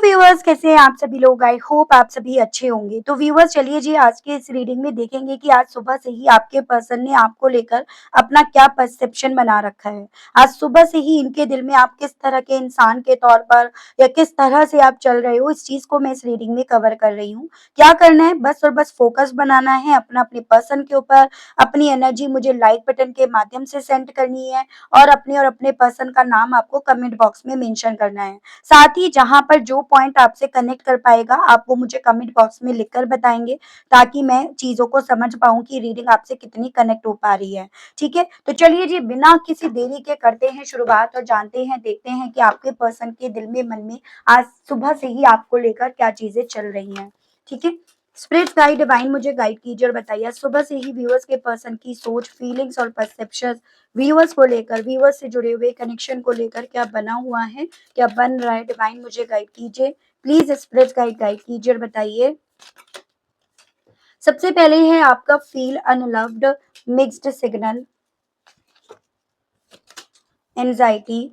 Viewers, कैसे हैं आप सभी लोग। आई होप आप सभी अच्छे होंगे। तो व्यूअर्स, चलिए जी आज के इस रीडिंग में देखेंगे कि आज सुबह से ही आपके पर्सन ने आपको लेकर अपना क्या परसेप्शन बना रखा है। आज सुबह से ही इनके दिल में आप किस तरह के इंसान के तौर पर या किस तरह से आप चल रहे हो, इस चीज को मैं इस रीडिंग में कवर कर रही हूँ। क्या करना है, बस और बस फोकस बनाना है अपना अपने पर्सन के ऊपर। अपनी एनर्जी मुझे लाइक बटन के माध्यम से सेंड करनी है और अपने पर्सन का नाम आपको कमेंट बॉक्स में मेंशन करना है। साथ ही जहां पर जो पॉइंट आपसे कनेक्ट कर पाएगा आप वो मुझे कमेंट बॉक्स में लिखकर बताएंगे, ताकि मैं चीजों को समझ पाऊं कि रीडिंग आपसे कितनी कनेक्ट हो पा रही है। ठीक है, तो चलिए जी बिना किसी देरी के करते हैं शुरुआत और जानते हैं, देखते हैं कि आपके पर्सन के दिल में मन में आज सुबह से ही आपको लेकर क्या चीजें चल रही हैं। ठीक है, स्पिरिट गाइड डिवाइन मुझे गाइड कीजिए और बताइए सुबह से ही व्यूअर्स के पर्सन की सोच, फीलिंग्स और परसेप्शन व्यूअर्स को लेकर, व्यूअर्स से जुड़े हुए कनेक्शन को लेकर क्या बना हुआ है, क्या बन रहा है। डिवाइन मुझे गाइड कीजिए, प्लीज स्पिरिट गाइड गाइड कीजिए और बताइए। सबसे पहले है आपका feel unloved, mixed signal, anxiety,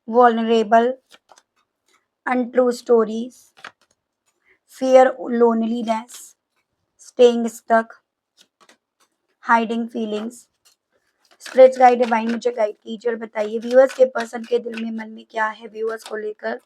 vulnerable, untrue stories, fear, loneliness, staying stuck, hiding feelings. Spirit guide divine मुझे गाइड कीजिए और बताइए व्यूअर्स के पर्सन के दिल में मन में क्या है व्यूअर्स को लेकर।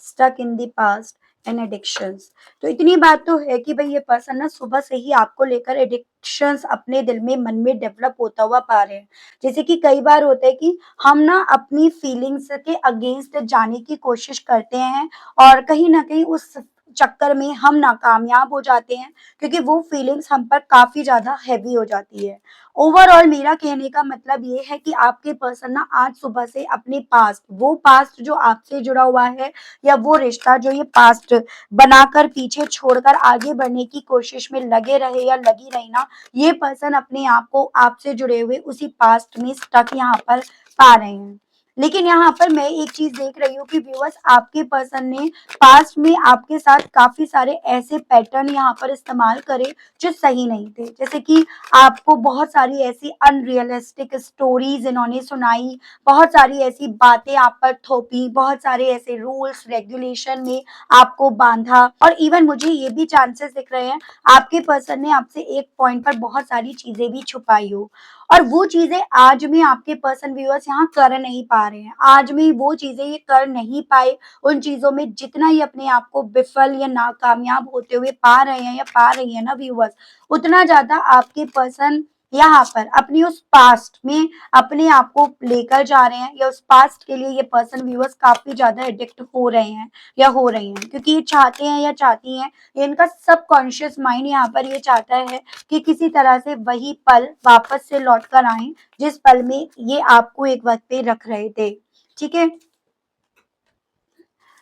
Stuck in the past and addictions. तो इतनी बात तो है कि भाई ये पर्सन ना सुबह से ही आपको लेकर एडिक्शंस अपने दिल में मन में डेवलप होता हुआ पा रहे हैं। जैसे कि कई बार होता है कि हम ना अपनी फीलिंग्स के अगेंस्ट जाने की कोशिश करते हैं और कहीं ना कहीं उस चक्कर में हम नाकामयाब हो जाते हैं, क्योंकि वो फीलिंग्स हम पर काफी ज्यादा हैवी हो जाती है। ओवरऑल मेरा कहने का मतलब ये है कि आपके पर्सन ना आज सुबह से अपने पास्ट, वो पास्ट जो आपसे जुड़ा हुआ है या वो रिश्ता जो ये पास्ट बनाकर पीछे छोड़कर आगे बढ़ने की कोशिश में लगे रहे या लगी रही ना, ये पर्सन अपने आप को आपसे जुड़े हुए उसी पास्ट में स्टक यहाँ पर पा रहे हैं। लेकिन यहाँ पर मैं एक चीज देख रही हूँ कि व्यूअर्स, आपके पर्सन ने पास्ट में आपके साथ काफी सारे ऐसे पैटर्न यहाँ पर इस्तेमाल करे जो सही नहीं थे। जैसे कि आपको बहुत सारी ऐसी अनरियलिस्टिक स्टोरीज इन्होंने सुनाई, बहुत सारी ऐसी बातें आप पर थोपी, बहुत सारे ऐसे रूल्स रेगुलेशन में आपको बांधा, और इवन मुझे ये भी चांसेस दिख रहे हैं आपके पर्सन ने आपसे एक पॉइंट पर बहुत सारी चीजें भी छुपाई हो, और वो चीजें आज में आपके पर्सन व्यूअर्स यहाँ कर नहीं पा रहे हैं। आज में वो चीजें ये कर नहीं पाए, उन चीजों में जितना ही अपने आप को विफल या नाकामयाब होते हुए पा रहे हैं या पा रही है ना व्यूअर्स, उतना ज्यादा आपके पर्सन यहाँ पर अपनी उस पास्ट में अपने आप को लेकर जा रहे हैं, या उस पास्ट के लिए ये पर्सन व्यूअर्स काफी ज्यादा एडिक्ट हो रहे हैं या हो रही हैं, क्योंकि ये चाहते हैं या चाहती हैं, ये इनका सबकॉन्शियस माइंड यहाँ पर ये चाहता है कि किसी तरह से वही पल वापस से लौट कर आए जिस पल में ये आपको एक वक्त पे रख रहे थे। ठीक है,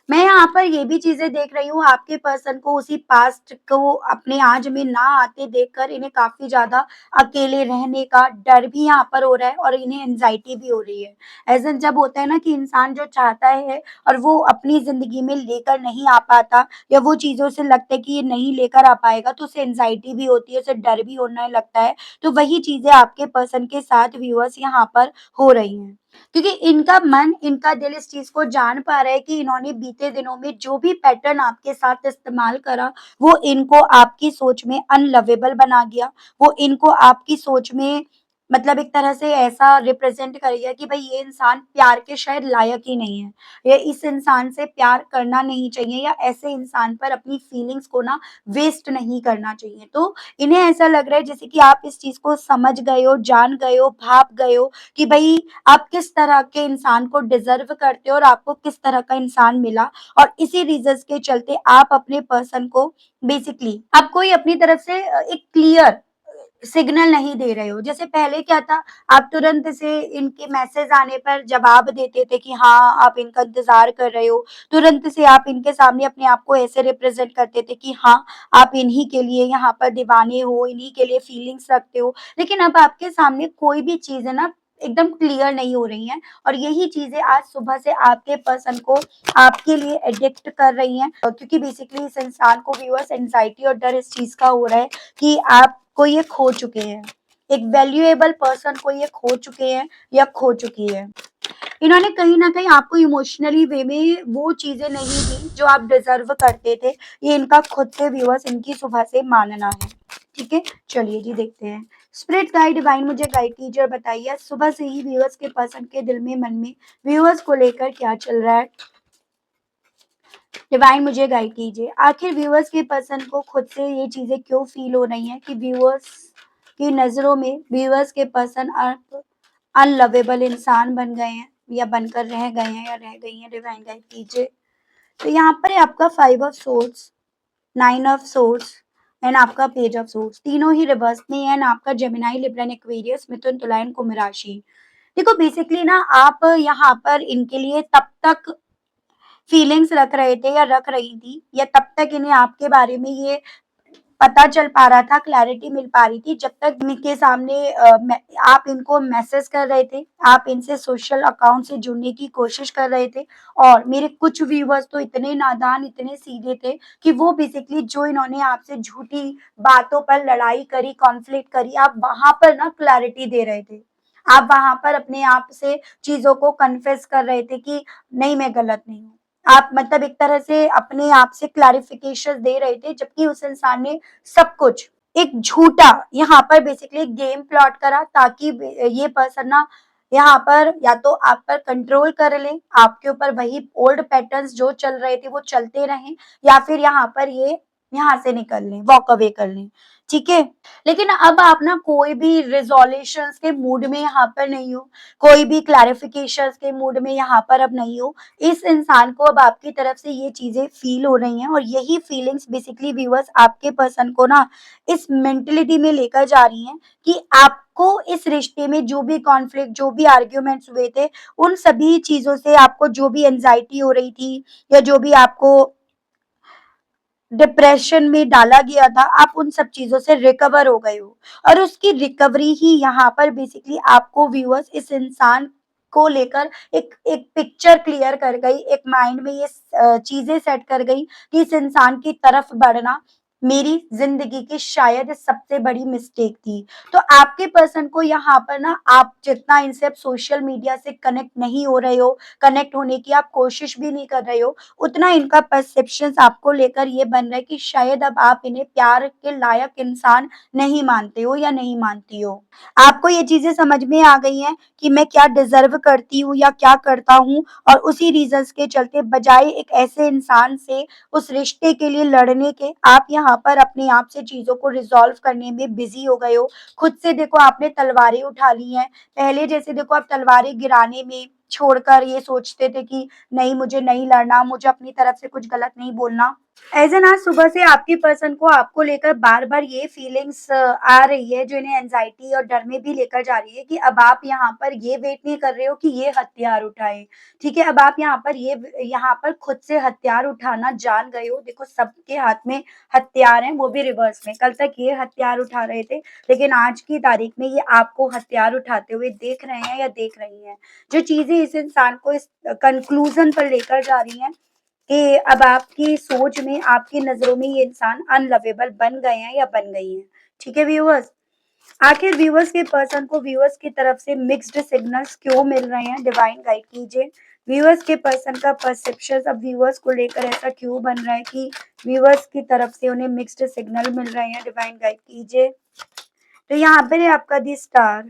मैं यहाँ पर ये भी चीजें देख रही हूँ आपके पर्सन को उसी पास्ट को अपने आज में ना आते देखकर इन्हें काफी ज्यादा अकेले रहने का डर भी यहाँ पर हो रहा है और इन्हें एंजाइटी भी हो रही है। ऐसा जब होता है ना कि इंसान जो चाहता है और वो अपनी जिंदगी में लेकर नहीं आ पाता, या वो चीजों से लगता है कि ये नहीं लेकर आ पाएगा, तो उसे एंजाइटी भी होती है, उसे डर भी होने लगता है। तो वही चीजें आपके पर्सन के साथ व्यूअर्स यहाँ पर हो रही हैं, क्योंकि इनका मन, इनका दिल इस चीज को जान पा रहा है कि इन्होंने बीते दिनों में जो भी पैटर्न आपके साथ इस्तेमाल करा, वो इनको आपकी सोच में अनलवेबल बना गया। वो इनको आपकी सोच में मतलब एक तरह से ऐसा रिप्रेजेंट कर गया कि भाई ये इंसान प्यार के शायद लायक ही नहीं है, या इस इंसान से प्यार करना नहीं चाहिए, या ऐसे इंसान पर अपनी फीलिंग्स को ना वेस्ट नहीं करना चाहिए। तो इन्हें ऐसा लग रहा है जैसे कि आप इस चीज को समझ गए हो, जान गए हो, भाप गए हो कि भाई आप किस तरह के इंसान को डिजर्व करते हो और आपको किस तरह का इंसान मिला, और इसी रीजंस के चलते आप अपने पर्सन को बेसिकली आप कोई अपनी तरफ से एक क्लियर सिग्नल नहीं दे रहे हो। जैसे पहले क्या था, आप तुरंत से इनके मैसेज आने पर जवाब देते थे कि हाँ आप इनका इंतजार कर रहे हो, तुरंत से आप इनके सामने अपने आप को ऐसे रिप्रेजेंट करते थे कि हाँ आप इन्हीं के लिए यहाँ पर दीवाने हो, इन्हीं के लिए फीलिंग्स रखते हो। लेकिन अब आपके सामने कोई भी चीज है ना एकदम क्लियर नहीं हो रही हैं, और यही चीजें आज सुबह से आपके पर्सन को आपके लिए एडिक्ट कर रही हैं, क्योंकि बेसिकली इस इंसान को व्यूअर्स एंजाइटी और डर इस चीज का हो रहा है कि आपको ये खो चुके हैं। एक वैल्यूएबल पर्सन को ये खो चुके हैं या खो चुकी है। इन्होंने कहीं न कहीं आपको इमोशनली वे में वो चीज़ें नहीं दी जो आप डिज़र्व करते थे। ये इनका खुद से व्यूअर्स इनकी सुबह से मानना है। ठीक है? चलिए जी देखते हैं। स्पिरिट गाइड डिवाइन मुझे गाइड कीजिए और बताइए आज सुबह से ही व्यूअर्स के पर्सन के दिल में, मन में व्यूअर्स को लेकर क्या चल रहा है? डिवाइन मुझे गाइड कीजिए। आखिर व्यूअर्स के पर्सन को खुद से ये चीज़ें क्यों फ़ील हो रही हैं कि व्यूअर्स की नज़रों में व्यूअर्स के पर्सन अब अनलवेबल इंसान बन गए हैं या बनकर रह गए हैं या रह गई हैं? डिवाइन गाइड कीजिए। तो यहाँ पर है आपका 5 of swords, 9 of swords and आपका पेज ऑफ सोर्ड्स, तीनों ही रिवर्स में है एंड आपका जेमिनी, लिब्रा एंड एक्वेरियस, मिथुन, तुला एंड कुंभ राशि। देखो बेसिकली ना आप यहाँ पर इनके लिए तब तक फीलिंग्स रख रहे थे या रख रही थी या तब तक इन्हें आपके बारे में ये पता चल पा रहा था, क्लैरिटी मिल पा रही थी जब तक इनके सामने आप इनको मैसेज कर रहे थे, आप इनसे सोशल अकाउंट से जुड़ने की कोशिश कर रहे थे। और मेरे कुछ व्यूअर्स तो इतने नादान, इतने सीधे थे कि वो बेसिकली जो इन्होंने आपसे झूठी बातों पर लड़ाई करी, कॉन्फ्लिक्ट करी, आप वहाँ पर ना क्लैरिटी दे रहे थे। आप वहाँ पर अपने आप से चीज़ों को कन्फेस कर रहे थे कि नहीं, मैं गलत नहीं हूँ। आप मतलब एक तरह से अपने आप से क्लैरिफिकेशन दे रहे थे, जबकि उस इंसान ने सब कुछ एक झूठा यहाँ पर बेसिकली गेम प्लॉट करा ताकि ये पर्सन ना यहाँ पर या तो आप पर कंट्रोल कर ले, आपके ऊपर वही ओल्ड पैटर्न्स जो चल रहे थे वो चलते रहें, या फिर यहाँ पर ये यहाँ से निकल लें, वॉक अवे कर लें। ठीक है? लेकिन अब आप ना कोई भी रिज़ॉल्यूशंस के मूड में यहाँ पर नहीं हो, कोई भी क्लैरिफिकेशंस के मूड में यहाँ पर अब नहीं हो। इस इंसान को अब आपकी तरफ से ये चीज़ें फ़ील हो रही हैं और यही फीलिंग्स बेसिकली व्यूअर्स आपके पर्सन को ना इस मेंटालिटी में लेकर जा रही हैं कि आपको इस रिश्ते में जो भी कॉन्फ्लिक्ट, जो भी आर्ग्यूमेंट्स हुए थे, उन सभी चीज़ों से आपको जो भी एंग्ज़ायटी हो रही थी या जो भी आपको डिप्रेशन में डाला गया था, आप उन सब चीज़ों से रिकवर हो गए हो और उसकी रिकवरी ही यहाँ पर बेसिकली आपको व्यूअर्स इस इंसान को लेकर एक एक पिक्चर क्लियर कर गई, एक माइंड में ये चीज़ें सेट कर गई कि इस इंसान की तरफ बढ़ना मेरी ज़िंदगी की शायद सबसे बड़ी मिस्टेक थी। तो आपके पर्सन को यहाँ पर ना आप जितना इनसे अब सोशल मीडिया से कनेक्ट नहीं हो रहे हो, कनेक्ट होने की आप कोशिश भी नहीं कर रहे हो, उतना इनका परसेप्शंस आपको लेकर ये बन रहा है कि शायद अब आप इन्हें प्यार के लायक इंसान नहीं मानते हो या नहीं मानती हो। आपको ये चीज़ें समझ में आ गई हैं कि मैं क्या डिज़र्व करती हूँ या क्या करता हूँ और उसी रीज़न्स के चलते बजाय एक ऐसे इंसान से उस रिश्ते के लिए लड़ने के, आप यहाँ पर अपने आप से चीज़ों को रिज़ॉल्व करने में बिज़ी हो गए हो। खुद से देखो आपने तलवारें उठा ली हैं। पहले जैसे देखो आप तलवारें गिराने में छोड़कर ये सोचते थे कि नहीं, मुझे नहीं लड़ना, मुझे अपनी तरफ से कुछ गलत नहीं बोलना। एज़ एन आज सुबह से आपके पर्सन को आपको लेकर बार-बार ये फीलिंग्स आ रही है जो इन्हें एंग्ज़ायटी और डर में भी लेकर जा रही है कि अब आप यहाँ पर ये वेट नहीं कर रहे हो कि ये हथियार उठाए। ठीक है? अब आप यहाँ पर खुद से हथियार उठाना जान गए हो। देखो सबके हाथ में हथियार हैं, वो भी रिवर्स में। कल तक ये हथियार उठा रहे थे, लेकिन आज की तारीख में ये आपको हथियार उठाते हुए देख रहे हैं या देख रही हैं। जो चीज़ें इस इंसान को इस कंक्लूज़न पर लेकर जा रही हैं कि अब आपकी सोच में, आपकी नज़रों में ये इंसान अनलवेबल बन गए हैं या बन गई हैं। ठीक है व्यूअर्स? आखिर व्यूअर्स के पर्सन को व्यूअर्स की तरफ से मिक्स्ड सिग्नल्स क्यों मिल रहे हैं? डिवाइन गाइड कीजिए। व्यूअर्स के पर्सन का परसेप्शन अब व्यूअर्स को लेकर ऐसा क्यों बन रहा है कि व्यूअर्स की तरफ से उन्हें मिक्स्ड सिग्नल मिल रहे हैं? डिवाइन गाइड कीजिए। तो यहाँ पर है आपका दी स्टार,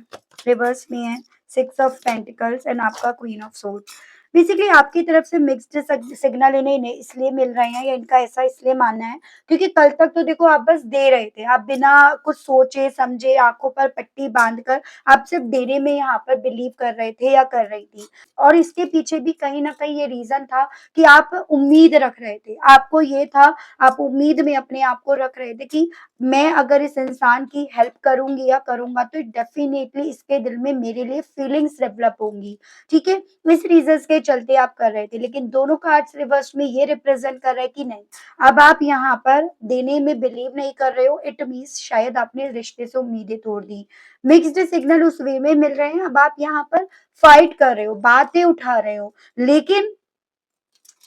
रिवर्स में है 6 ऑफ पेंटिकल्स एंड आपका क्वीन ऑफ सोर्ड्स। बेसिकली आपकी तरफ से मिक्स्ड सिग्नल इन्हें इसलिए मिल रहे हैं या इनका ऐसा इसलिए मानना है क्योंकि कल तक तो देखो आप बस दे रहे थे, आप बिना कुछ सोचे समझे आंखों पर पट्टी बांधकर आप सिर्फ देने में यहाँ पर बिलीव कर रहे थे या कर रही थी। और इसके पीछे भी कहीं ना कहीं ये रीजन था कि आप उम्मीद रख रहे थे, आपको ये था, आप उम्मीद में अपने आप को रख रहे थे कि मैं अगर इस इंसान की हेल्प करूंगी या करूंगा तो डेफिनेटली इसके दिल में मेरे लिए फीलिंग्स डेवलप होंगी। ठीक है? इस रीजंस के चलते आप कर रहे थे, लेकिन दोनों कार्ड्स रिवर्स में ये रिप्रेजेंट कर रहे हैं कि नहीं, अब आप यहाँ पर देने में बिलीव नहीं कर रहे हो। इट मीन्स शायद आपने रिश्ते से उम्मीदें तोड़ दी। मिक्स्ड सिग्नल उस वे में मिल रहे हैं, अब आप यहाँ पर फाइट कर रहे हो, बातें उठा रहे हो, लेकिन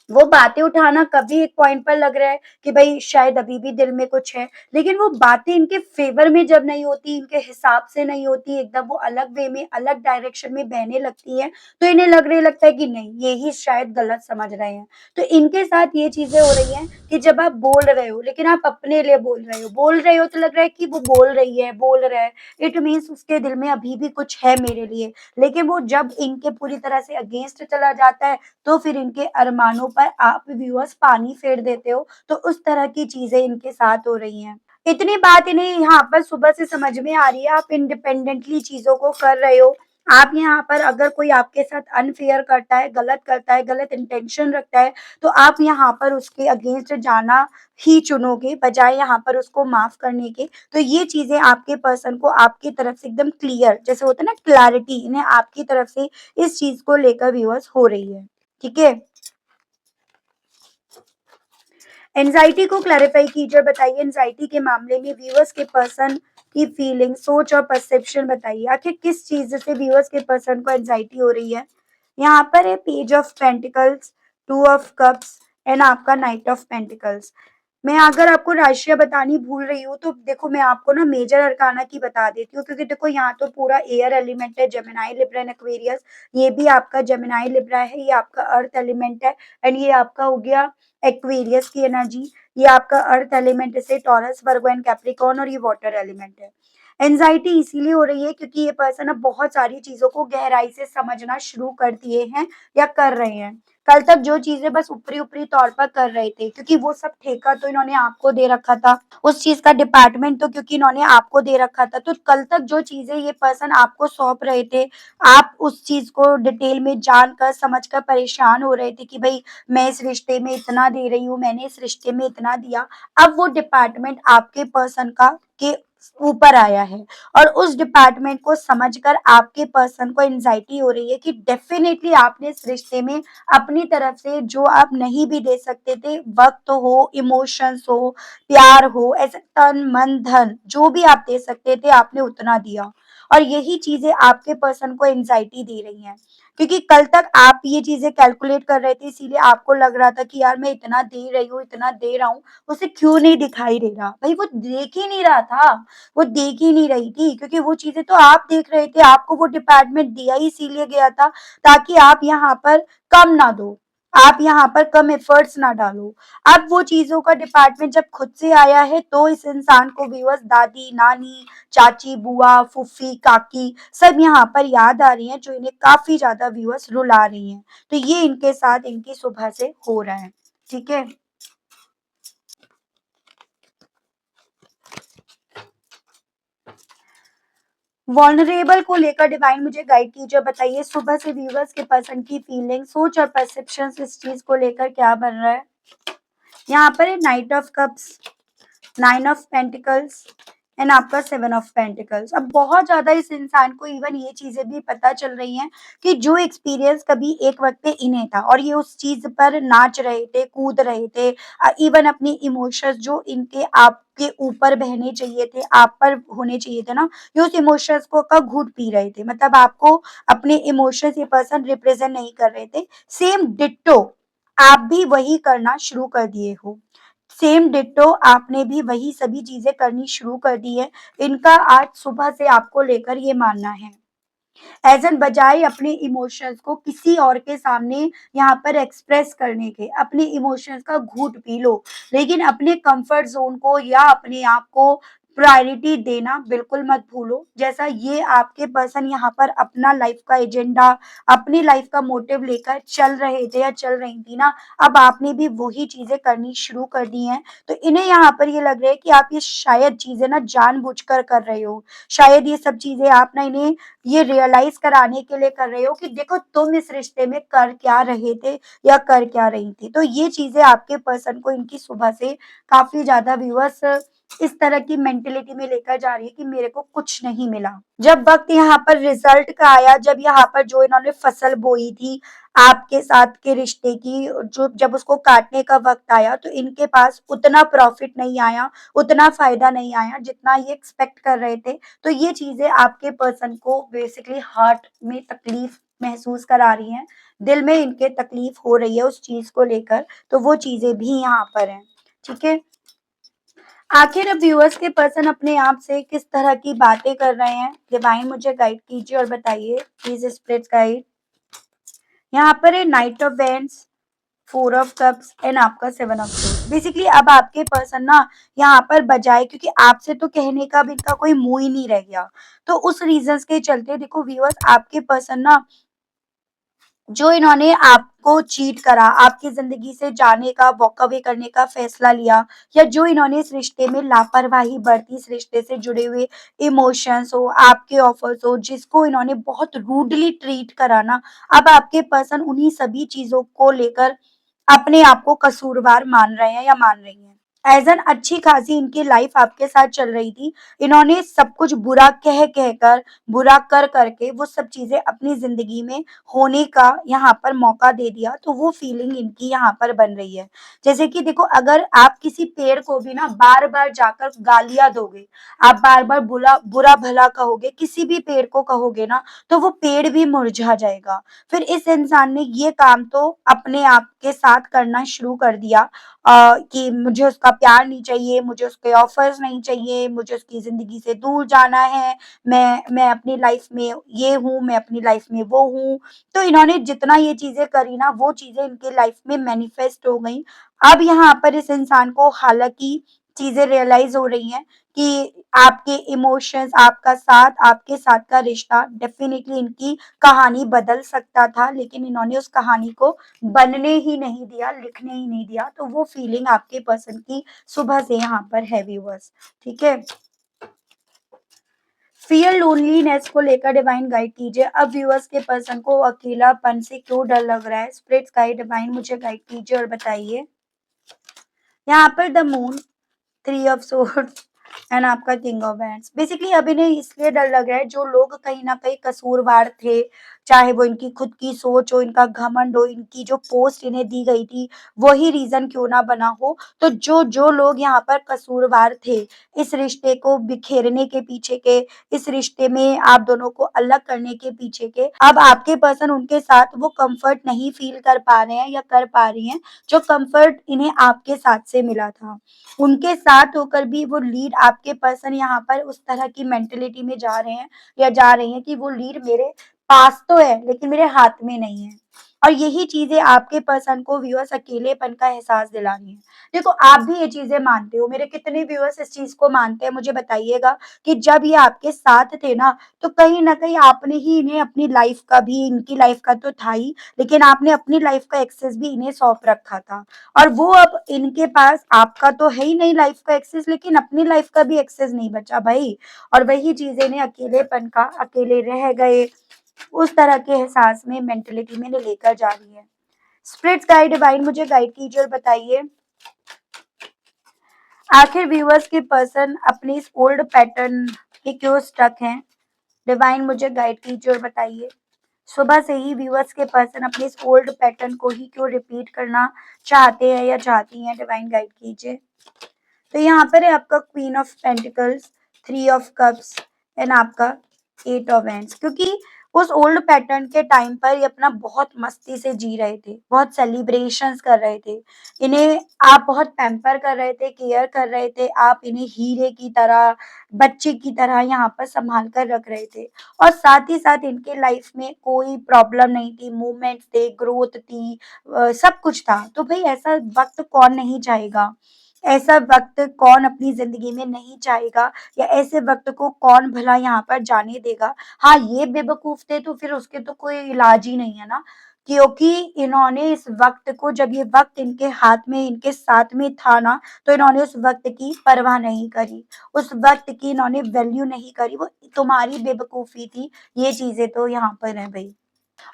वो बातें उठाना कभी एक पॉइंट पर लग रहा है कि भाई शायद अभी भी दिल में कुछ है, लेकिन वो बातें इनके फेवर में जब नहीं होती, इनके हिसाब से नहीं होती, एकदम वो अलग वे में, अलग डायरेक्शन में बहने लगती है, तो इन्हें लगने लगता है कि नहीं, ये ही शायद गलत समझ रहे हैं। तो इनके साथ ये चीजें हो रही हैं कि जब आप बोल रहे हो, लेकिन आप अपने लिए बोल रहे हो तो लग रहा है कि वो बोल रही है, बोल रहा है, इट मीन्स उसके दिल में अभी भी कुछ है मेरे लिए। लेकिन वो जब इनके पूरी तरह से अगेंस्ट चला जाता है, तो फिर इनके अरमानों पर आप व्यूअर्स पानी फेर देते हो। तो उस तरह की चीजें इनके साथ हो रही हैं। इतनी बात इन्हें यहाँ पर सुबह से समझ में आ रही है, आप इंडिपेंडेंटली चीजों को कर रहे हो। आप यहाँ पर अगर कोई आपके साथ अनफेयर करता है, गलत इंटेंशन रखता है, तो आप यहाँ पर उसके अगेंस्ट जाना ही चुनोगे, बजाय यहाँ पर उसको माफ करने के। तो ये चीजें आपके पर्सन को आपकी तरफ से एकदम क्लियर, जैसे होता है ना क्लैरिटी, इन्हें आपकी तरफ से इस चीज को लेकर व्यूअर्स हो रही है। ठीक है। एंजाइटी को क्लैरिफाई कीजिए, बताइए एंजाइटी के मामले में व्यूअर्स के पर्सन की फीलिंग, सोच और परसेप्शन बताइए। आखिर किस चीज से व्यूअर्स के पर्सन को एंजाइटी हो रही है। यहाँ पर है page of pentacles, two of cups and आपका नाइट ऑफ पेंटिकल्स। मैं अगर आपको राशियाँ बतानी भूल रही हूँ, तो देखो मैं आपको ना मेजर अरकाना की बता देती हूँ, क्योंकि देखो यहाँ तो पूरा एयर एलिमेंट है, जेमिनी, लिब्रा एंड एक्वेरियस। ये भी आपका जेमिनी लिब्रा है, ये आपका अर्थ एलिमेंट है, एंड ये आपका हो गया एक्वेरियस की एनर्जी। ये आपका अर्थ एलिमेंट से टॉरस, वर्गो एंड कैप्रिकॉर्न, और ये वाटर एलिमेंट है। एंजाइटी इसीलिए हो रही है क्योंकि ये पर्सन अब बहुत सारी चीजों को गहराई से समझना शुरू कर दिए हैं या कर रहे हैं। कल तक जो चीजें बस ऊपरी ऊपरी तौर पर कर रहे थे, क्योंकि वो सब ठेका तो इन्होंने आपको दे रखा था, उस चीज का डिपार्टमेंट तो क्योंकि इन्होंने आपको दे रखा था, तो कल तक जो चीजें ये पर्सन आपको सौंप रहे थे, आप उस चीज को डिटेल में जानकर समझकर परेशान हो रहे थे कि भाई मैं इस रिश्ते में इतना दे रही हूँ, मैंने इस रिश्ते में इतना दिया। अब वो डिपार्टमेंट आपके पर्सन का के ऊपर आया है, और उस डिपार्टमेंट को समझकर आपके पर्सन को एंजाइटी हो रही है कि डेफिनेटली आपने इस रिश्ते में अपनी तरफ से जो आप नहीं भी दे सकते थे, वक्त हो, इमोशंस हो, प्यार हो, ऐसे तन मन धन जो भी आप दे सकते थे, आपने उतना दिया। और यही चीजें आपके पर्सन को एंजाइटी दे रही हैं, क्योंकि कल तक आप ये चीजें कैलकुलेट कर रहे थे, इसीलिए आपको लग रहा था कि यार मैं इतना दे रही हूँ, इतना दे रहा हूँ, उसे क्यों नहीं दिखाई दे रहा। भाई वो देख ही नहीं रहा था, वो देख ही नहीं रही थी, क्योंकि वो चीजें तो आप देख रहे थे। आपको वो डिपार्टमेंट दिया ही इसीलिए गया था ताकि आप यहाँ पर कम ना दो, आप यहाँ पर कम एफर्ट्स ना डालो। अब वो चीजों का डिपार्टमेंट जब खुद से आया है, तो इस इंसान को व्यूअर्स दादी, नानी, चाची, बुआ, फूफी, काकी सब यहाँ पर याद आ रही हैं, जो इन्हें काफी ज्यादा व्यूअर्स रुला रही हैं। तो ये इनके साथ इनकी सुबह से हो रहा है। ठीक है। वल्नरेबल को लेकर डिवाइन मुझे गाइड कीजिए, बताइए सुबह से व्यूअर्स के पर्सन की फीलिंग, सोच और परसेप्शन इस चीज को लेकर क्या बन रहा है। यहाँ पर है night of cups, nine of pentacles and आपका सेवन ऑफ पेंटिकल्स। अब बहुत ज्यादा इस इंसान को इवन ये चीजें भी पता चल रही हैं कि जो एक्सपीरियंस कभी एक वक्त पे इन्हें था, और ये उस चीज पर नाच रहे थे, कूद रहे थे, इवन अपनी इमोशंस जो इनके आपके ऊपर बहने चाहिए थे, आप पर होने चाहिए थे ना, ये उस इमोशंस को का घूट पी रहे थे। मतलब आपको अपने इमोशंस ये पर्सन रिप्रेजेंट नहीं कर रहे थे। सेम डिट्टो आप भी वही करना शुरू कर दिए हो, सेम डिट्टो आपने भी वही सभी चीजें करनी शुरू कर दी है। इनका आज सुबह से आपको लेकर ये मानना है, एज एन बजाय अपने इमोशंस को किसी और के सामने यहाँ पर एक्सप्रेस करने के, अपने इमोशंस का घूट पी लो, लेकिन अपने कंफर्ट जोन को या अपने आप को प्रायोरिटी देना बिल्कुल मत भूलो। जैसा ये आपके पर्सन यहाँ पर अपना लाइफ का एजेंडा, अपनी लाइफ का मोटिव लेकर चल रहे थे या चल रही थी ना, अब आपने भी वही चीजें करनी शुरू कर दी हैं। तो इन्हें यहाँ पर ये लग रहा है कि आप ये शायद चीजें ना जानबूझकर कर रहे हो, शायद ये सब चीजें आप ना इन्हें ये रियलाइज कराने के लिए कर रहे हो कि देखो तुम इस रिश्ते में कर क्या रहे थे या कर क्या रही थी। तो ये चीजें आपके पर्सन को इनकी सुबह से काफी ज्यादा व्यूअर्स इस तरह की मेंटेलिटी में लेकर जा रही है कि मेरे को कुछ नहीं मिला। जब वक्त यहाँ पर रिजल्ट का आया, जब यहाँ पर जो इन्होंने फसल बोई थी आपके साथ के रिश्ते की, जो जब उसको काटने का वक्त आया, तो इनके पास उतना प्रॉफिट नहीं आया, उतना फायदा नहीं आया जितना ये एक्सपेक्ट कर रहे थे। तो ये चीजें आपके पर्सन को बेसिकली हार्ट में तकलीफ महसूस करा रही हैं। दिल में इनके तकलीफ हो रही है उस चीज को लेकर, तो वो चीजें भी यहाँ पर हैं। ठीक है। आखिर अब व्यूअर्स के पर्सन अपने आप से किस तरह की बातें कर रहे हैं, डिवाइन मुझे गाइड कीजिए और बताइए प्लीज स्पिरिट गाइड। यहाँ पर है night of vents, four of cups and आपका सेवन ऑफ सोर्ड्स। बेसिकली अब आपके पर्सन ना यहाँ पर बजाय, क्योंकि आपसे तो कहने का भी इनका कोई मुंह ही नहीं रह गया, तो उस रीजंस के चलते देखो व्यूअर्स, आपके पर्सन ना जो इन्होंने आपको चीट करा, आपकी जिंदगी से जाने का, वॉक अवे करने का फैसला लिया, या जो इन्होंने इस रिश्ते में लापरवाही बरती, इस रिश्ते से जुड़े हुए इमोशंस हो, आपके ऑफर्स हो, जिसको इन्होंने बहुत रूडली ट्रीट करा ना, अब आपके पर्सन उन्हीं सभी चीजों को लेकर अपने आप को कसूरवार मान रहे हैं या मान रही हैं। एज एन अच्छी खासी इनकी लाइफ आपके साथ चल रही थी, इन्होंने सब कुछ बुरा कह कहकर, बुरा कर करके वो सब चीजें अपनी जिंदगी में होने का यहाँ पर मौका दे दिया, तो वो फीलिंग इनकी यहाँ पर बन रही है। जैसे कि देखो, अगर आप किसी पेड़ को भी ना बार बार जाकर गालियां दोगे, आप बार बार बुरा बुरा भला कहोगे, किसी भी पेड़ को कहोगे ना, तो वो पेड़ भी मुरझा जाएगा। फिर इस इंसान ने ये काम तो अपने आप के साथ करना शुरू कर दिया, कि मुझे उसका प्यार नहीं चाहिए, मुझे उसके ऑफर्स नहीं चाहिए, मुझे उसकी जिंदगी से दूर जाना है, मैं अपनी लाइफ में ये हूँ, मैं अपनी लाइफ में वो हूँ। तो इन्होंने जितना ये चीजें करी ना, वो चीजें इनके लाइफ में मैनिफेस्ट हो गई। अब यहाँ पर इस इंसान को हालांकि चीजें रियलाइज हो रही हैं कि आपके इमोशंस, आपका साथ, आपके साथ का रिश्ता डेफिनेटली इनकी कहानी बदल सकता था, लेकिन इन्होंने उस कहानी को बनने ही नहीं दिया, लिखने ही नहीं दिया। तो वो फीलिंग आपके पर्सन की सुबह से यहाँ पर है व्यूअर्स। ठीक है। फियर लोनलीनेस को लेकर डिवाइन गाइड कीजिए। अब व्यूअर्स के पर्सन को अकेलापन से क्यों डर लग रहा है, स्पिरिट्स गाइड डिवाइन मुझे गाइड कीजिए और बताइए। यहाँ पर the moon, three of swords and आपका किंग ऑफ हैंड्स। बेसिकली अब इन्हें इसलिए डर लग रहा है, जो लोग कहीं ना कहीं कसूरवार थे, चाहे वो इनकी खुद की सोच हो, इनका घमंड हो, इनकी जो पोस्ट इन्हें दी गई थी वही रीजन क्यों ना बना हो, तो जो जो लोग यहाँ पर कसूरवार थे इस रिश्ते को बिखेरने के पीछे के, इस रिश्ते में आप दोनों को अलग करने के पीछे के, अब आपके पर्सन उनके साथ वो कंफर्ट नहीं फील कर पा रहे हैं या कर पा रही हैं, जो कंफर्ट इन्हें आपके साथ से मिला था। उनके साथ होकर भी वो लीड आपके पर्सन यहाँ पर उस तरह की मेंटेलिटी में जा रहे हैं या जा रही हैं कि वो लीड मेरे पास तो है लेकिन मेरे हाथ में नहीं है। और यही चीजें आपके पर्सन को व्यूअर्स अकेलेपन का एहसास दिला रही हैं। देखो, आप भी ये चीजें मानते हो, मेरे कितने व्यूअर्स इस चीज को मानते हैं मुझे बताइएगा, कि जब ये आपके साथ थे तो कहीं ना कहीं आपने ही इन्हें अपनी लाइफ का भी, इनकी लाइफ का तो था ही, लेकिन आपने अपनी लाइफ का एक्सेस भी इन्हें सौंप रखा था। और वो अब इनके पास, आपका तो है ही नहीं लाइफ का एक्सेस, लेकिन अपनी लाइफ का भी एक्सेस नहीं बचा भाई। और वही चीजें इन्हें अकेलेपन का, अकेले रह गए उस तरह के एहसास में, मेंटेलिटी में इन्हें लेकर जा रही है। स्पिरिट्स गाइड डिवाइन मुझे गाइड कीजिए और बताइए, आखिर व्यूअर्स के पर्सन अपनी इस ओल्ड पैटर्न के क्यों स्टक हैं, डिवाइन मुझे गाइड कीजिए और बताइए। सुबह से ही व्यूअर्स के पर्सन अपने इस ओल्ड पैटर्न को ही क्यों रिपीट करना चाहते हैं या चाहती हैं, डिवाइन गाइड कीजिए। तो यहाँ पर है आपका queen of pentacles, three of cups and आपका एट ऑफ हैंड्स। क्योंकि उस ओल्ड पैटर्न के टाइम पर ये अपना बहुत मस्ती से जी रहे थे, बहुत सेलिब्रेशंस कर रहे थे, इन्हें आप बहुत पैम्पर कर रहे थे, केयर कर रहे थे, आप इन्हें हीरे की तरह, बच्चे की तरह यहाँ पर संभाल कर रख रहे थे। और साथ ही साथ इनके लाइफ में कोई प्रॉब्लम नहीं थी, मूवमेंट्स थे, ग्रोथ थी, सब कुछ था। तो भाई ऐसा वक्त कौन नहीं चाहेगा, ऐसा वक्त कौन अपनी जिंदगी में नहीं चाहेगा, या ऐसे वक्त को कौन भला यहाँ पर जाने देगा। हाँ, ये बेवकूफ थे तो फिर उसके तो कोई इलाज ही नहीं है ना, क्योंकि इन्होंने इस वक्त को, जब ये वक्त इनके हाथ में, इनके साथ में था ना, तो इन्होंने उस वक्त की परवाह नहीं करी, उस वक्त की इन्होंने वैल्यू नहीं करी। वो तुम्हारी बेवकूफी थी, ये चीजें तो यहाँ पर है भाई।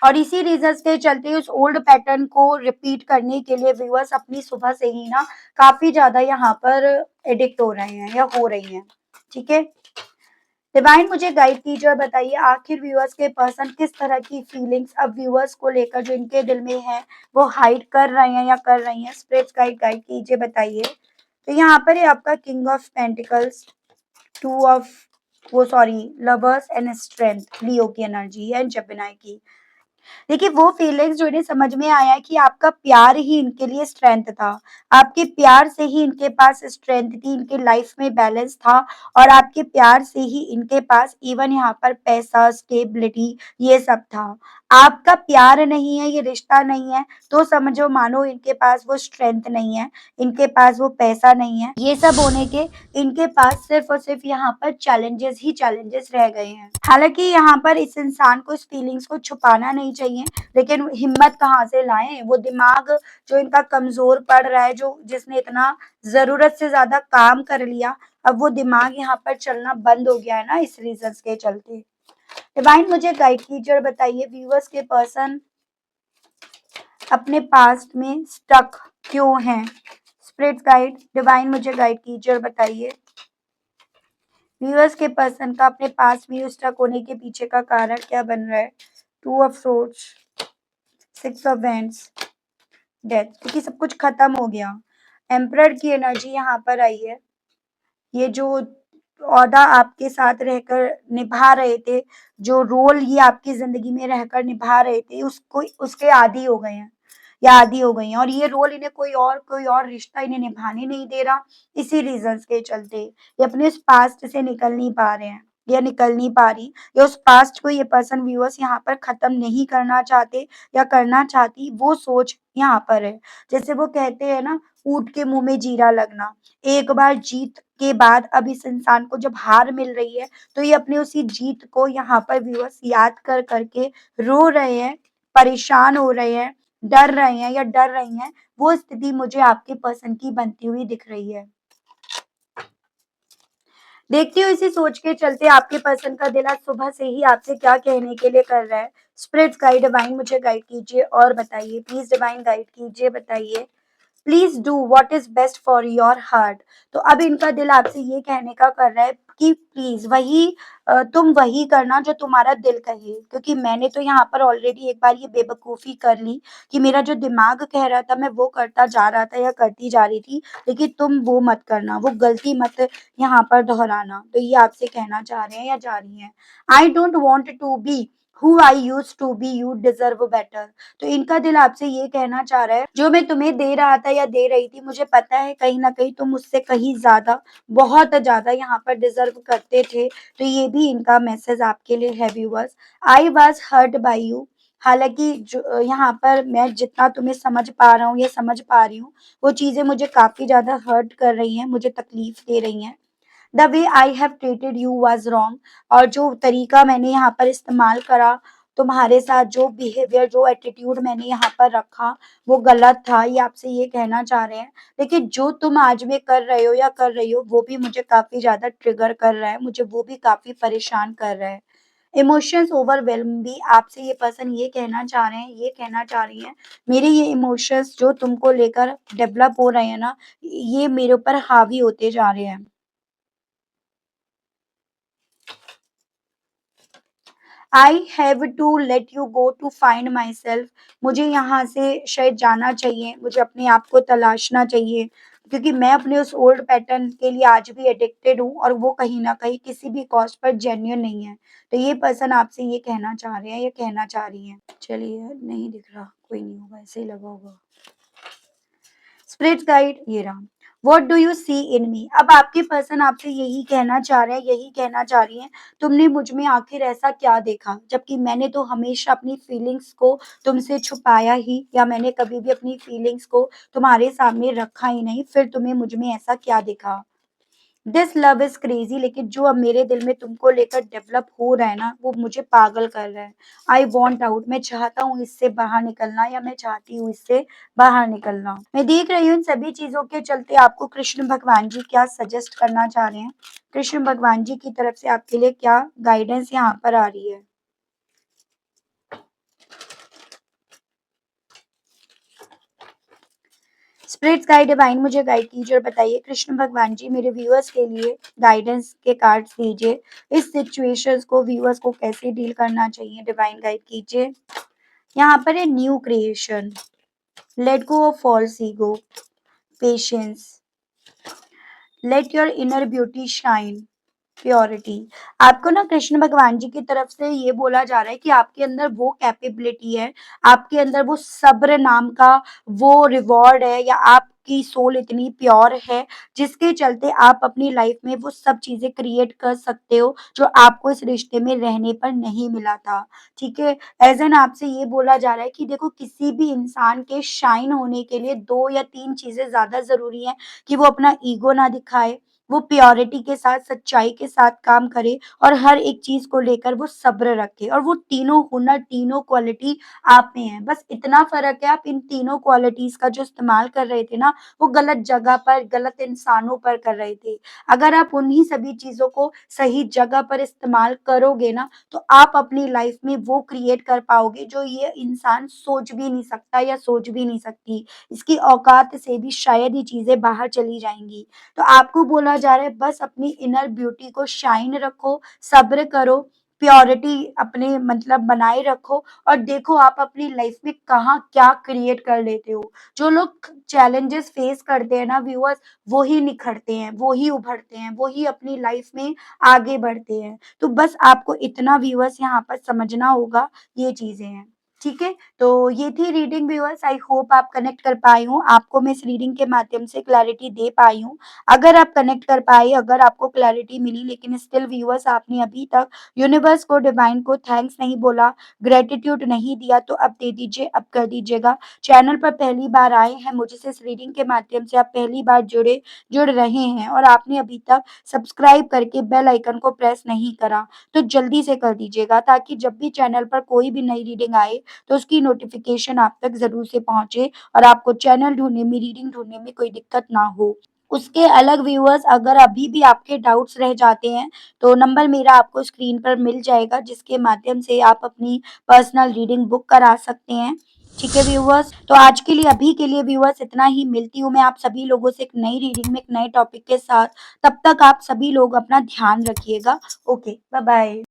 और इसी रीजंस के चलते उस ओल्ड पैटर्न को रिपीट करने के लिए व्यूअर्स अपनी सुबह से ही ना काफी ज्यादा यहाँ पर एडिक्ट हो रहे हैं या हो रही हैं। ठीक है। डिवाइन मुझे गाइड कीजिए और बताइए, आखिर व्यूअर्स के पर्सन किस तरह की फीलिंग्स अब व्यूअर्स को लेकर जो इनके दिल में है वो हाइड कर रहे हैं या कर रही हैं। स्पिरिट्स गाइड गाइड कीजिए, बताइए। तो यहाँ पर है आपका king of pentacles, two of, वो सॉरी, लवर्स एंड स्ट्रेंथ, लियो की एनर्जी है, जेमिनी की। देखिए वो फीलिंग्स जो इन्हें समझ में आया कि आपका प्यार ही इनके लिए स्ट्रेंथ था। आपके प्यार से ही इनके पास स्ट्रेंथ थी, इनके लाइफ में बैलेंस था और आपके प्यार से ही इनके पास इवन यहाँ पर पैसा, स्टेबिलिटी ये सब था। आपका प्यार नहीं है, ये रिश्ता नहीं है, तो समझो मानो इनके पास वो स्ट्रेंथ नहीं है, इनके पास वो पैसा नहीं है। ये सब होने के इनके पास सिर्फ और सिर्फ यहाँ पर चैलेंजेस ही चैलेंजेस रह गए हैं। हालांकि यहाँ पर इस इंसान को इस फीलिंग्स को छुपाना नहीं चाहिए, लेकिन हिम्मत कहाँ से लाएं? वो दिमाग जो इनका कमजोर पड़ रहा है, जो जिसने इतना जरूरत से ज्यादा काम कर लिया, अब वो दिमाग यहाँ पर चलना बंद हो गया है ना इस रीजंस के चलते। डिवाइन मुझे गाइड कीजिए और बताइए व्यूअर्स के पर्सन अपने पास्ट में स्टक क्यों हैं? स्पिरिट गाइड डिवाइन मुझे गाइड कीजिए और बताइए व्यूअर्स के पर्सन का अपने पास में स्टक होने के पीछे का कारण क्या बन रहा है? Two of swords, six of wands, death, क्योंकि सब कुछ खत्म हो गया। एम्परर की एनर्जी यहाँ पर आई है। ये जो ओहदा आपके साथ रहकर निभा रहे थे, जो रोल ये आपकी जिंदगी में रहकर निभा रहे थे, उसको उसके आदी हो गए हैं या आदी हो गई हैं, और ये रोल इन्हें कोई और रिश्ता इन्हें निभाने नहीं दे रहा। इसी रीजंस के चलते ये अपने उस पास्ट से निकल नहीं पा रहे हैं या निकल नहीं पा रही, या उस पास्ट को ये पर्सन व्यूअर्स यहाँ पर खत्म नहीं करना चाहते या करना चाहती, वो सोच यहाँ पर है। जैसे वो कहते हैं ना, ऊंट के मुंह में जीरा लगना। एक बार जीत के बाद अब इस इंसान को जब हार मिल रही है, तो ये अपने उसी जीत को यहाँ पर व्यूअर्स याद कर करके रो रहे हैं, परेशान हो रहे हैं, डर रहे हैं या डर रही हैं। वो स्थिति मुझे आपके पर्सन की बनती हुई दिख रही है। देखती हूँ इसी सोच के चलते आपके पर्सन का दिल आज सुबह से ही आपसे क्या कहने के लिए कर रहा है। स्पिरिट गाइड डिवाइन मुझे गाइड कीजिए और बताइए, प्लीज डिवाइन गाइड कीजिए, बताइए please do what is best for your heart. तो अब इनका दिल आपसे ये कहने का कर रहा है कि प्लीज तुम वही करना जो तुम्हारा दिल कहे, क्योंकि मैंने तो यहाँ पर ऑलरेडी एक बार ये बेवकूफी कर ली कि मेरा जो दिमाग कह रहा था मैं वो करता जा रहा था या करती जा रही थी, लेकिन तुम वो मत करना, वो गलती मत यहाँ पर दोहराना। तो ये आपसे कहना चाह रहे हैं या जा रही हैं, I don't want to be who I use to be, you deserve better. तो इनका दिल आपसे ये कहना चाह रहा है, जो मैं तुम्हें दे रहा था या दे रही थी, मुझे पता है कहीं ना कहीं तुम मुझसे कहीं ज्यादा, बहुत ज्यादा यहाँ पर डिजर्व करते थे। तो ये भी इनका मैसेज आपके लिए है viewers. I was hurt by you. हालांकि जो यहाँ पर मैं जितना तुम्हें समझ पा रहा हूँ या समझ पा रही हूँ, वो चीजें मुझे काफी ज्यादा हर्ट कर रही हैं, मुझे तकलीफ दे रही हैं। The way I have treated you was wrong. और जो तरीका मैंने यहाँ पर इस्तेमाल करा तुम्हारे साथ, जो बिहेवियर, जो एटीट्यूड मैंने यहाँ पर रखा, वो गलत था, ये आपसे ये कहना चाह रहे हैं। लेकिन जो तुम आज में कर रहे हो या कर रही हो, वो भी मुझे काफी ज्यादा ट्रिगर कर रहा है, मुझे वो भी काफी परेशान कर रहा है। इमोशंस ओवरवेलम भी आपसे ये पर्सन ये कहना चाह रहे हैं, ये कहना चाह रही हैं, मेरे ये इमोशंस जो तुमको लेकर डेवलप हो रहे हैं ना, ये मेरे ऊपर हावी होते जा रहे हैं। I have to let you go to find myself. मुझे यहाँ से शायद जाना चाहिए, मुझे अपने आप को तलाशना चाहिए, क्योंकि मैं अपने उस ओल्ड पैटर्न के लिए आज भी एडिक्टेड हूँ, और वो कहीं ना कहीं किसी भी कॉस्ट पर जेन्युइन नहीं है। तो ये पर्सन आपसे ये कहना चाह रहे हैं, ये कहना चाह रही हैं। चलिए नहीं दिख रहा, कोई नहीं होगा, ऐसे ही लगा होगा। स्पिरिट गाइड ये रहा। व्हाट डू यू सी इन मी। अब आपके पर्सन आपसे यही कहना चाह रहे हैं, यही कहना चाह रही हैं, तुमने मुझ में आखिर ऐसा क्या देखा, जबकि मैंने तो हमेशा अपनी फीलिंग्स को तुमसे छुपाया ही, या मैंने कभी भी अपनी फीलिंग्स को तुम्हारे सामने रखा ही नहीं, फिर तुम्हें मुझ में ऐसा क्या दिखा। This love is crazy. लेकिन जो अब मेरे दिल में तुमको लेकर डेवलप हो रहा है ना, वो मुझे पागल कर रहा है। I want out. मैं चाहता हूँ इससे बाहर निकलना, या मैं चाहती हूँ इससे बाहर निकलना। मैं देख रही हूँ इन सभी चीजों के चलते आपको कृष्ण भगवान जी क्या सजेस्ट करना चाह रहे हैं, कृष्ण भगवान जी की तरफ से आपके लिए क्या गाइडेंस यहाँ पर आ रही है। स्पिरिट्स गाइड डिवाइन मुझे गाइड कीजिए और बताइए कृष्ण भगवान जी मेरे व्यूअर्स के लिए गाइडेंस के कार्ड्स दीजिए। इस सिचुएशंस को व्यूअर्स को कैसे डील करना चाहिए, डिवाइन गाइड कीजिए। यहाँ पर है new creation, let go of false ego, patience, let your inner beauty shine, purity. आपको ना कृष्ण भगवान जी की तरफ से ये बोला जा रहा है कि आपके अंदर वो कैपेबिलिटी है, आपके अंदर वो सब्र नाम का वो रिवॉर्ड है, या आपकी सोल इतनी प्योर है जिसके चलते आप अपनी लाइफ में वो सब चीज़ें क्रिएट कर सकते हो जो आपको इस रिश्ते में रहने पर नहीं मिला था। ठीक है? एज़ एन आपसे ये बोला जा रहा है कि देखो, किसी भी इंसान के शाइन होने के लिए 2 या 3 चीज़ें ज़्यादा ज़रूरी हैं कि वो अपना ईगो ना दिखाए, वो प्योरिटी के साथ, सच्चाई के साथ काम करे और हर एक चीज़ को लेकर वो सब्र रखे, और वो तीनों हुनर, तीनों क्वालिटी आप में है। बस इतना फ़र्क है, आप इन तीनों क्वालिटीज़ का जो इस्तेमाल कर रहे थे ना, वो गलत जगह पर, गलत इंसानों पर कर रहे थे। अगर आप उन्हीं सभी चीज़ों को सही जगह पर इस्तेमाल करोगे ना, तो आप अपनी लाइफ़ में वो क्रिएट कर पाओगे जो ये इंसान सोच भी नहीं सकता या सोच भी नहीं सकती। इसकी औकात से भी शायद ये चीज़ें बाहर चली जाएँगी। तो आपको बोला जा रहा है, बस अपनी इनर ब्यूटी को शाइन रखो, सब्र करो, प्योरिटी अपने मतलब बनाए रखो, और देखो आप अपनी लाइफ में कहाँ क्या क्रिएट कर लेते हो। जो लोग चैलेंजेस फेस करते हैं ना व्यूअर्स, वो ही निखरते हैं, वो ही उभरते हैं, वो ही अपनी लाइफ में आगे बढ़ते हैं। तो बस आपको इतना व्यूअर्स यहाँ पर समझना होगा, ये चीज़ें हैं। ठीक है? तो ये थी रीडिंग व्यूअर्स, आई होप आप कनेक्ट कर पाए हों, आपको मैं इस रीडिंग के माध्यम से क्लैरिटी दे पाई हूँ। अगर आप कनेक्ट कर पाए, अगर आपको क्लैरिटी मिली, लेकिन स्टिल व्यूअर्स आपने अभी तक यूनिवर्स को, डिवाइन को थैंक्स नहीं बोला, ग्रैटिट्यूड नहीं दिया, तो अब दे दीजिए, अब कर दीजिएगा। चैनल पर पहली बार आए हैं, मुझसे इस रीडिंग के माध्यम से आप पहली बार जुड़ रहे हैं और आपने अभी तक सब्सक्राइब करके बेल आइकन को प्रेस नहीं करा, तो जल्दी से कर दीजिएगा, ताकि जब भी चैनल पर कोई भी नई रीडिंग आए तो उसकी नोटिफिकेशन आप तक ज़रूर से पहुँचे और आपको चैनल ढूँढने में, रीडिंग ढूँढने में कोई दिक्कत ना हो। उसके अलग व्यूअर्स, अगर अभी भी आपके डाउट्स रह जाते हैं, तो नंबर मेरा आपको स्क्रीन पर मिल जाएगा, जिसके माध्यम से आप अपनी पर्सनल रीडिंग बुक करा सकते हैं। ठीक है व्यूअर्स? तो आज के लिए, अभी के लिए व्यूअर्स इतना ही। मिलती हूँ मैं आप सभी लोगों से एक नई रीडिंग में, एक नए टॉपिक के साथ। तब तक आप सभी लोग अपना ध्यान रखिएगा। Okay, bye bye.